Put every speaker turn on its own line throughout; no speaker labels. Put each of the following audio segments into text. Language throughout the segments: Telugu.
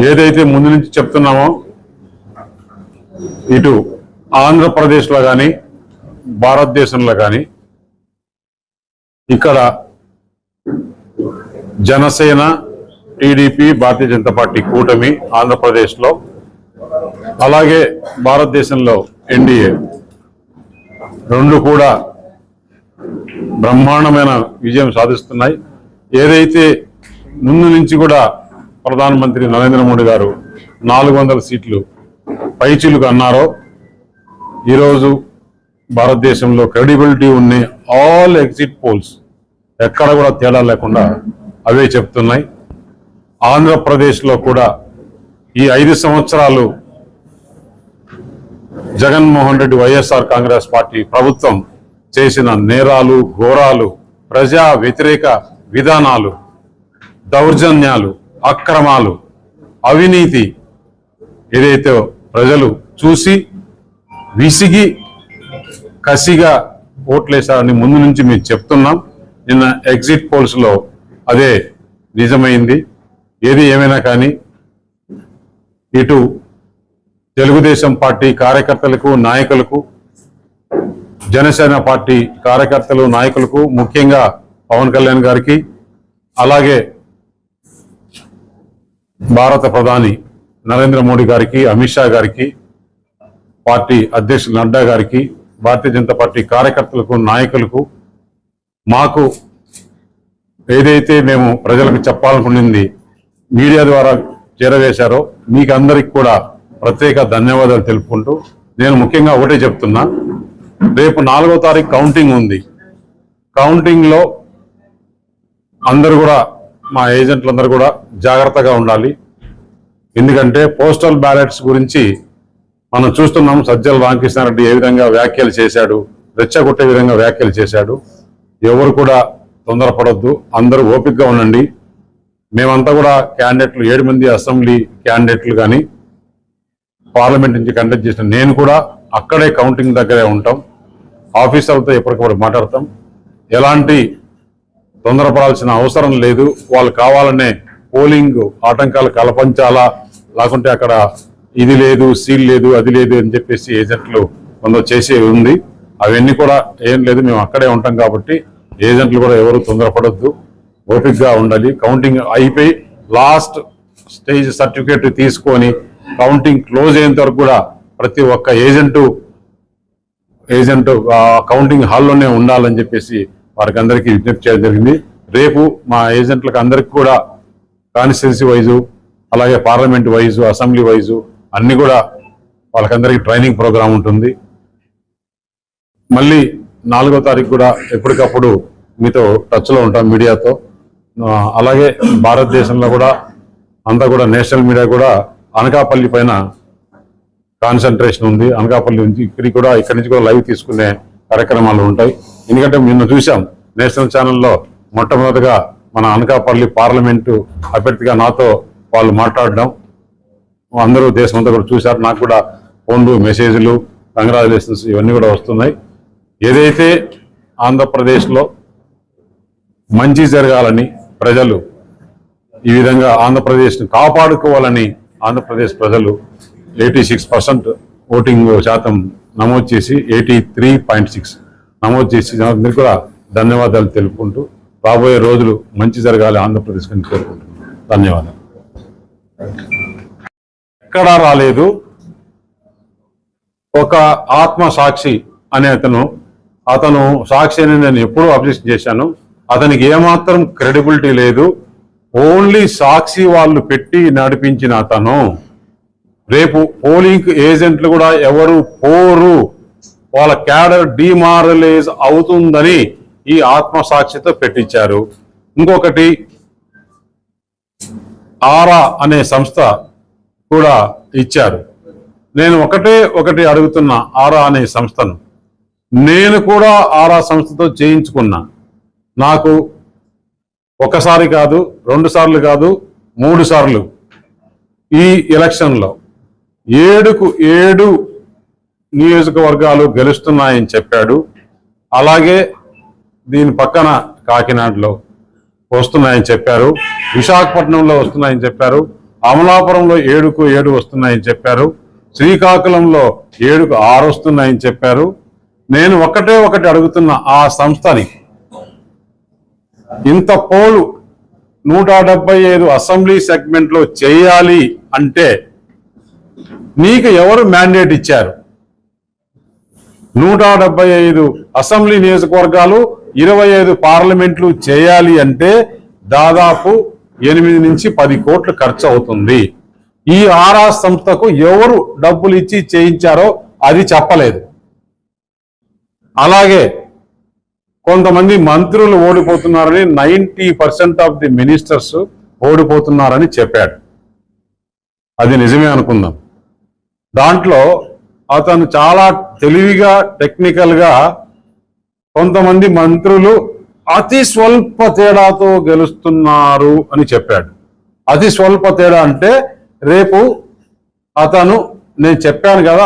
ఏదైతే ముందు నుంచి చెప్తున్నామో ఇటు ఆంధ్రప్రదేశ్లో కానీ భారతదేశంలో కానీ ఇక్కడ జనసేన టీడీపీ భారతీయ జనతా పార్టీ కూటమి ఆంధ్రప్రదేశ్లో అలాగే భారతదేశంలో ఎన్డీఏ రెండు కూడా బ్రహ్మాండమైన విజయం సాధిస్తున్నాయి. ఏదైతే ముందు నుంచి కూడా ప్రధానమంత్రి నరేంద్ర మోడీ గారు 400 సీట్లు పైచిలుకు అన్నారో ఈరోజు భారతదేశంలో క్రెడిబిలిటీ ఉన్న ఆల్ ఎగ్జిట్ పోల్స్ ఎక్కడ కూడా తేడా లేకుండా అవే చెప్తున్నాయి. ఆంధ్రప్రదేశ్లో కూడా ఈ 5 సంవత్సరాలు జగన్మోహన్ రెడ్డి వైఎస్ఆర్ కాంగ్రెస్ పార్టీ ప్రభుత్వం చేసిన నేరాలు, ఘోరాలు, ప్రజా వ్యతిరేక విధానాలు, దౌర్జన్యాలు, అక్రమాలు, అవినీతి ఏదైతే ప్రజలు చూసి విసిగి కసిగా ఓట్లేశారని ముందు నుంచి మేము చెప్తున్నాం. నిన్న ఎగ్జిట్ పోల్స్లో అదే నిజమైంది. ఏది ఏమైనా కానీ ఇటు తెలుగుదేశం పార్టీ కార్యకర్తలకు, నాయకులకు, జనసేన పార్టీ కార్యకర్తలు, నాయకులకు, ముఖ్యంగా పవన్ కళ్యాణ్ గారికి, అలాగే భారత ప్రధాని నరేంద్ర మోడీ గారికి, అమిత్ షా గారికి, పార్టీ అధ్యక్షులు నడ్డా గారికి, భారతీయ జనతా పార్టీ కార్యకర్తలకు, నాయకులకు మాకు ఏదైతే మేము ప్రజలకు చెప్పాలనుకున్నది మీడియా ద్వారా చేరవేశారో మీకు అందరికి కూడా ప్రత్యేక ధన్యవాదాలు తెలుపుకుంటూ నేను ముఖ్యంగా ఒకటే చెప్తున్నా, రేపు 4వ తారీఖు కౌంటింగ్ ఉంది. కౌంటింగ్లో అందరూ కూడా మా ఏజెంట్లందరూ కూడా జాగ్రత్తగా ఉండాలి. ఎందుకంటే పోస్టల్ బ్యాలెట్స్ గురించి మనం చూస్తున్నాం. సజ్జల రామకృష్ణారెడ్డి ఏ విధంగా వ్యాఖ్యలు చేశాడు, రెచ్చగొట్టే విధంగా వ్యాఖ్యలు చేశాడు. ఎవరు కూడా తొందరపడొద్దు, అందరూ ఓపికగా ఉండండి. మేమంతా కూడా క్యాండిడేట్లు 7 మంది అసెంబ్లీ క్యాండిడేట్లు కానీ పార్లమెంట్ నుంచి కండక్ట్ చేసిన నేను కూడా అక్కడే కౌంటింగ్ దగ్గరే ఉంటాం. ఆఫీసర్లతో ఎప్పటికప్పుడు మాట్లాడతాం. ఎలాంటి తొందరపడాల్సిన అవసరం లేదు. వాళ్ళు కావాలనే పోలింగ్ ఆటంకాలు కల్పించాలా, లేకుంటే అక్కడ ఇది లేదు, సీల్ లేదు, అది లేదు అని చెప్పేసి ఏజెంట్లు కొందరు చేసే ఉంది. అవన్నీ కూడా ఏం లేదు, మేము అక్కడే ఉంటాం కాబట్టి ఏజెంట్లు కూడా ఎవరు తొందరపడొద్దు, ఓపికగా ఉండాలి. కౌంటింగ్ అయిపోయి లాస్ట్ స్టేజ్ సర్టిఫికేట్ తీసుకొని కౌంటింగ్ క్లోజ్ అయ్యేంత వరకు కూడా ప్రతి ఒక్క ఏజెంటు కౌంటింగ్ హాల్లోనే ఉండాలని చెప్పేసి వారికి అందరికీ విజ్ఞప్తి చేయడం జరిగింది. రేపు మా ఏజెంట్లకు అందరికీ కూడా కాన్స్టిట్యున్సీ వైజు, అలాగే పార్లమెంట్ వైజు, అసెంబ్లీ వైజు అన్ని కూడా వాళ్ళకందరికీ ట్రైనింగ్ ప్రోగ్రాం ఉంటుంది. మళ్ళీ 4వ తారీఖు కూడా ఎప్పటికప్పుడు మీతో టచ్లో ఉంటాం మీడియాతో. అలాగే భారతదేశంలో కూడా అంతా కూడా నేషనల్ మీడియా కూడా అనకాపల్లి పైన కాన్సన్ట్రేషన్ ఉంది. అనకాపల్లి నుంచి ఇక్కడి నుంచి కూడా లైవ్ తీసుకునే కార్యక్రమాలు ఉంటాయి. ఎందుకంటే నిన్న చూసాం నేషనల్ ఛానల్లో మొట్టమొదటిగా మన అనకాపల్లి పార్లమెంటు అభ్యర్థిగా నాతో వాళ్ళు మాట్లాడడం అందరూ దేశమంతా కూడా చూశారు. నాకు కూడా ఫోన్లు, మెసేజ్లు, కంగ్రాచులేషన్స్ ఇవన్నీ కూడా వస్తున్నాయి. ఏదైతే ఆంధ్రప్రదేశ్లో మంచి జరగాలని ప్రజలు ఈ విధంగా ఆంధ్రప్రదేశ్ని కాపాడుకోవాలని ఆంధ్రప్రదేశ్ ప్రజలు 86% ఓటింగ్ శాతం నమోదు చేసి 83.6 నమోదు చేసి అందరికీ కూడా ధన్యవాదాలు తెలుపుకుంటూ రాబోయే రోజులు మంచి జరగాలి ఆంధ్రప్రదేశ్ అని కోరుకుంటున్నాను. ధన్యవాదాలు. ఎక్కడా రాలేదు. ఒక ఆత్మ సాక్షి అనే అతను సాక్షి అని నేను ఎప్పుడూ అబ్జెక్షన్ చేశాను. అతనికి ఏమాత్రం క్రెడిబిలిటీ లేదు. ఓన్లీ సాక్షి వాళ్ళు పెట్టి నడిపించిన అతను రేపు పోలింగ్ ఏజెంట్లు కూడా ఎవరు పోరు, వాళ్ళ క్యాడర్ డిమారలైజ్ అవుతుందని ఈ ఆత్మసాక్షితో పెట్టించారు. ఇంకొకటి ఆరా అనే సంస్థ కూడా ఇచ్చారు. నేను ఒకటి అడుగుతున్నా ఆరా అనే సంస్థను. నేను కూడా ఆరా సంస్థతో చేయించుకున్నా. నాకు ఒకసారి కాదు, 2 సార్లు కాదు, 3 సార్లు ఈ ఎలక్షన్లో 7కు 7 నియోజకవర్గాలు గెలుస్తున్నాయని చెప్పాడు. అలాగే దీని పక్కన కాకినాడలో వస్తున్నాయని చెప్పారు, విశాఖపట్నంలో వస్తున్నాయని చెప్పారు. అమలాపురంలో 7కు 7 వస్తున్నాయని చెప్పారు. శ్రీకాకుళంలో 7కు 6 వస్తున్నాయని చెప్పారు. నేను ఒకటి అడుగుతున్న ఆ సంస్థని, ఇంత పోలు 175 అసెంబ్లీ సెగ్మెంట్లో చేయాలి అంటే నీకు ఎవరు మ్యాండేట్ ఇచ్చారు? 175 అసెంబ్లీ నియోజకవర్గాలు, 25 పార్లమెంట్లు చేయాలి అంటే దాదాపు 8 నుంచి 10 కోట్లు ఖర్చు అవుతుంది. ఈ ఆర్ఆర్ సంస్థకు ఎవరు డబ్బులు ఇచ్చి చేయించారో అది చెప్పలేదు. అలాగే కొంతమంది మంత్రులు ఓడిపోతున్నారని, 90% ఆఫ్ ది మినిస్టర్స్ ఓడిపోతున్నారని చెప్పాడు. అది నిజమే అనుకుందాం. దాంట్లో అతను చాలా తెలివిగా, టెక్నికల్గా కొంతమంది మంత్రులు అతి స్వల్ప తేడాతో గెలుస్తున్నారు అని చెప్పాడు. అతి స్వల్ప తేడా అంటే రేపు అతను నేను చెప్పాను కదా,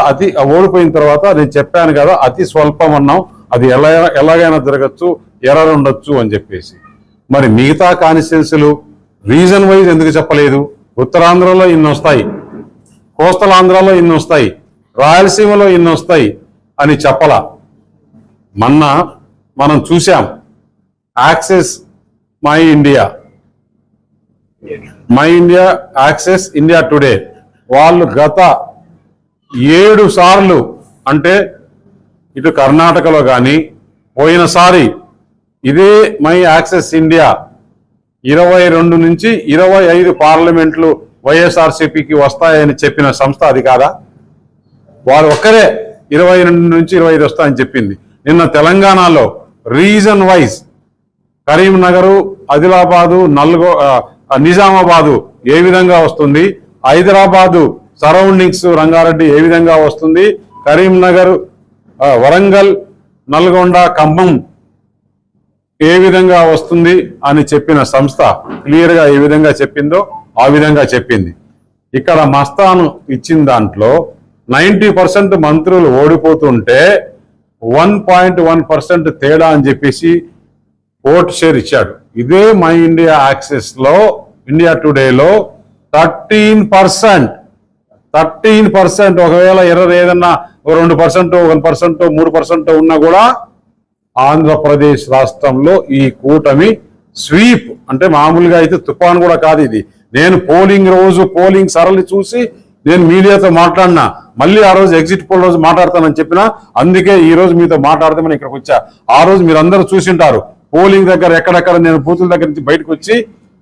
ఓడిపోయిన తర్వాత నేను చెప్పాను కదా అతి స్వల్పం అన్నాం, అది ఎలాగైనా జరగచ్చు, ఎర్రర్ ఉండొచ్చు అని చెప్పేసి. మరి మిగతా కాన్స్టిట్యున్సీలు రీజన్ వైజ్ ఎందుకు చెప్పలేదు? ఉత్తరాంధ్రలో ఇన్ని వస్తాయి, కోస్టల్ ఆంధ్రాలో ఇన్ని వస్తాయి, రాయలసీమలో ఇన్ని వస్తాయి అని చెప్పలా. మనం చూసాం access my India, access India today వాళ్ళు గత 7 సార్లు, అంటే ఇటు కర్ణాటకలో కానీ పోయినసారి ఇదే మై యాక్సెస్ ఇండియా 22 నుంచి 25 పార్లమెంట్లు వైఎస్ఆర్సీపీకి వస్తాయని చెప్పిన సంస్థ అది కాదా? వారు ఒక్కరే 22 నుంచి 25 వస్తాయని చెప్పింది. నిన్న తెలంగాణలో రీజన్ వైజ్ కరీంనగరు, ఆదిలాబాదు, నిజామాబాదు ఏ విధంగా వస్తుంది, హైదరాబాదు సరౌండింగ్స్ రంగారెడ్డి ఏ విధంగా వస్తుంది, కరీంనగర్, వరంగల్, నల్గొండ, ఖమ్మం ఏ విధంగా వస్తుంది అని చెప్పిన సంస్థ క్లియర్గా ఏ విధంగా చెప్పిందో ఆ విధంగా చెప్పింది. ఇక్కడ మస్తాను ఇచ్చిన దాంట్లో 90% మంత్రులు ఓడిపోతుంటే 1.1% తేడా అని చెప్పేసి ఓట్ షేర్ ఇచ్చాడు. ఇదే మై ఇండియా యాక్సెస్ లో, ఇండియా టుడేలో 13%. ఒకవేళ ఎర్రర్ ఏదన్నా 2%, 1%, 3% ఉన్నా కూడా ఆంధ్రప్రదేశ్ రాష్ట్రంలో ఈ కూటమి స్వీప్, అంటే మామూలుగా అయితే తుఫాన్ కూడా కాదు ఇది. నేను పోలింగ్ సరళి చూసి నేను మీడియాతో మాట్లాడినా, మళ్ళీ ఆ రోజు ఎగ్జిట్ పోల్ రోజు మాట్లాడతానని చెప్పినా, అందుకే ఈ రోజు మీతో మాట్లాడదామని ఇక్కడికి వచ్చా. ఆ రోజు మీరు అందరూ చూసింటారు, పోలింగ్ దగ్గర ఎక్కడెక్కడ నేను బూతుల దగ్గర నుంచి బయటకు వచ్చి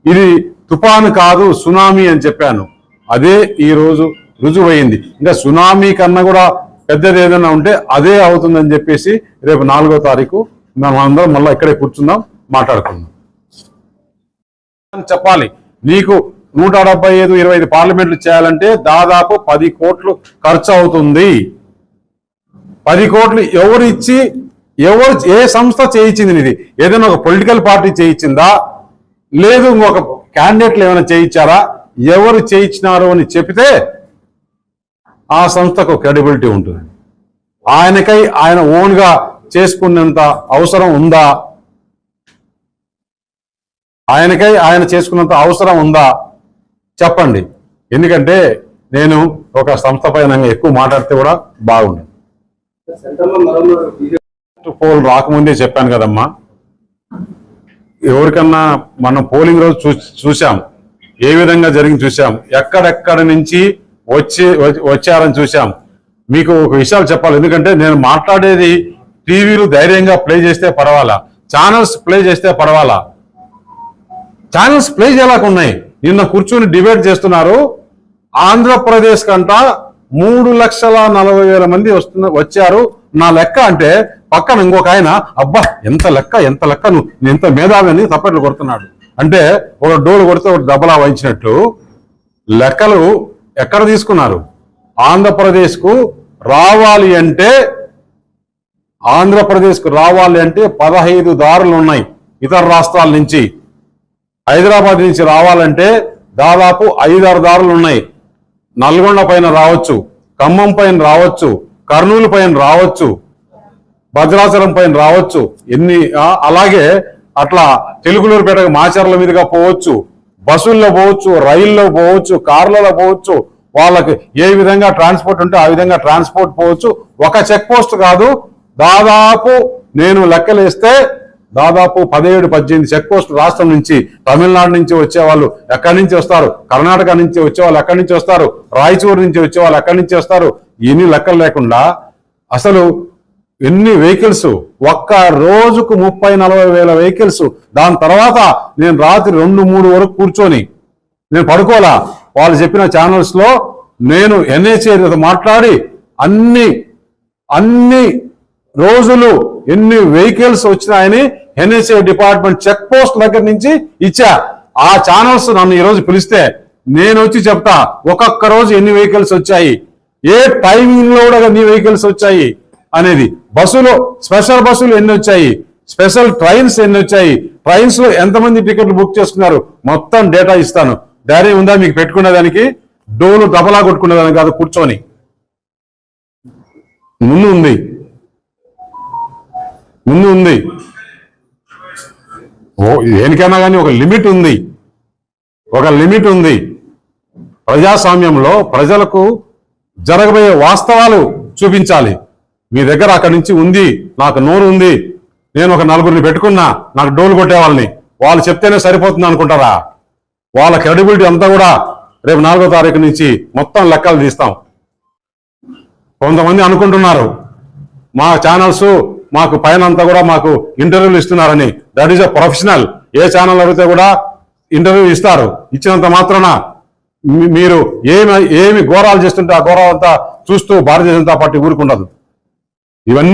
ఇది తుఫాను కాదు సునామీ అని చెప్పాను. అదే ఈ రోజు రుజువైంది. ఇంకా సునామీ కన్నా కూడా పెద్దది ఏదైనా ఉంటే అదే అవుతుందని చెప్పేసి రేపు 4వ తారీఖు మనం అందరం మళ్ళీ ఇక్కడే కూర్చుందాం, మాట్లాడుకుందాం. చెప్పాలి, నీకు 175, 25 పార్లమెంట్లు చేయాలంటే దాదాపు 10 కోట్లు ఖర్చు అవుతుంది. 10 కోట్లు ఏ సంస్థ చేయించింది? ఇది ఏదైనా ఒక పొలిటికల్ పార్టీ చేయించిందా, లేదు ఇంకొక క్యాండిడేట్లు ఏమైనా చేయించారా? ఎవరు చేయించినారు అని చెప్తే ఆ సంస్థకు క్రెడిబిలిటీ ఉంటుంది. ఆయనకై ఆయన ఓన్గా చేసుకునేంత అవసరం ఉందా? అవసరం ఉందా చెప్పండి. ఎందుకంటే నేను ఒక సంస్థ పైన ఎక్కువ మాట్లాడితే కూడా బాగుండదు. పోల్ రాకముందే చెప్పాను కదమ్మా, ఎవరికన్నా మనం పోలింగ్ రోజు చూసాం, ఏ విధంగా జరిగింది చూసాం, ఎక్కడెక్కడ నుంచి వచ్చారని చూసాం. మీకు ఒక విషయాలు చెప్పాలి, ఎందుకంటే నేను మాట్లాడేది టీవీలు ధైర్యంగా ప్లే చేస్తే పర్వాలా, ఛానల్స్ ప్లే చేస్తే పర్వాలా. ఛానల్స్ ప్లే చేయలేకున్నాయి. నిన్న కూర్చుని డిబేట్ చేస్తున్నారు, ఆంధ్రప్రదేశ్ కంట 3,40,000 మంది వచ్చారు నా లెక్క అంటే, పక్కన ఇంకొక ఆయన అబ్బా ఎంత లెక్క నువ్వు ఎంత మేధావి అని తప్పట్లు కొడుతున్నాడు. అంటే ఒక డోలు కొడితే ఒక దెబ్బలా వాయించినట్టు లెక్కలు ఎక్కడ తీసుకున్నారు? ఆంధ్రప్రదేశ్కు రావాలి అంటే 15 దారులు ఉన్నాయి ఇతర రాష్ట్రాల నుంచి. హైదరాబాద్ నుంచి రావాలంటే దాదాపు 5-6 దారులు ఉన్నాయి. నల్గొండ పైన రావచ్చు, ఖమ్మం పైన రావచ్చు, కర్నూలు పైన రావచ్చు, భద్రాచలం పైన రావచ్చు. అలాగే అట్లా తెలుగులూరుపేట మాచర్ల మీదుగా పోవచ్చు, బస్సుల్లో పోవచ్చు, రైల్లో పోవచ్చు, కార్లలో పోవచ్చు, వాళ్ళకి ఏ విధంగా ట్రాన్స్పోర్ట్ ఉంటే ఆ విధంగా ట్రాన్స్పోర్ట్ పోవచ్చు. ఒక చెక్ పోస్ట్ కాదు, దాదాపు నేను లెక్కలేస్తే దాదాపు 17-18 చెక్ పోస్ట్ రాష్ట్రం నుంచి, తమిళనాడు నుంచి వచ్చేవాళ్ళు ఎక్కడి నుంచి వస్తారు, కర్ణాటక నుంచి వచ్చేవాళ్ళు ఎక్కడి నుంచి వస్తారు, రాయచూరు నుంచి వచ్చేవాళ్ళు ఎక్కడి నుంచి వస్తారు, ఇన్ని లెక్కలు లేకుండా అసలు ఎన్ని వెహికల్స్, ఒక్క రోజుకు 30-40 వేల వెహికల్స్. దాని తర్వాత నేను రాత్రి 2-3 వరకు కూర్చొని నేను పడుకోలా. వాళ్ళు చెప్పిన ఛానల్స్ లో నేను NHA మాట్లాడి అన్ని రోజులు ఎన్ని వెహికల్స్ వచ్చినాయని NHA డిపార్ట్మెంట్ చెక్ పోస్ట్ దగ్గర నుంచి ఇచ్చా. ఆ ఛానల్స్ నన్ను ఈరోజు పిలిస్తే నేను వచ్చి చెప్తా ఒక్కొక్క రోజు ఎన్ని వెహికల్స్ వచ్చాయి, ఏ టైమింగ్ లో కూడా ఎన్ని వెహికల్స్ వచ్చాయి అనేది. బస్సులు, స్పెషల్ బస్సులు ఎన్ని వచ్చాయి, స్పెషల్ ట్రైన్స్ ఎన్ని వచ్చాయి, ట్రైన్స్ లో ఎంతమంది టికెట్లు బుక్ చేసుకున్నారు, మొత్తం డేటా ఇస్తాను. ధైర్యం ఉందా మీకు పెట్టుకునేదానికి? డోలు దబలా కొట్టుకునేదానికి కాదు, కూర్చొని ముందు ఉంది. దేనికైనా కానీ ఒక లిమిట్ ఉంది. ప్రజాస్వామ్యంలో ప్రజలకు జరగబోయే వాస్తవాలు చూపించాలి. మీ దగ్గర అక్కడి నుంచి ఉంది, నాకు నోరు ఉంది, నేను ఒక 4 పెట్టుకున్నా, నాకు డోలు కొట్టేవాళ్ళని, వాళ్ళు చెప్తేనే సరిపోతుంది అనుకుంటారా? వాళ్ళ క్రెడిబిలిటీ అంతా కూడా రేపు 4వ తారీఖు నుంచి మొత్తం లెక్కలు తీస్తాం. కొంతమంది అనుకుంటున్నారు మా ఛానల్స్ మాకు పైన అంతా కూడా మాకు ఇంటర్వ్యూలు ఇస్తున్నారని. That is a professional. A channel అడిగితే కూడా ఇంటర్వ్యూ ఇస్తారు. ఇచ్చినంత మాత్రాన మీరు ఏమి ఘోరాలు చేస్తుంటే ఆ ఘోరాలంతా చూస్తూ భారతీయ జనతా పార్టీ ఊరుకుండదు. ఇవన్నీ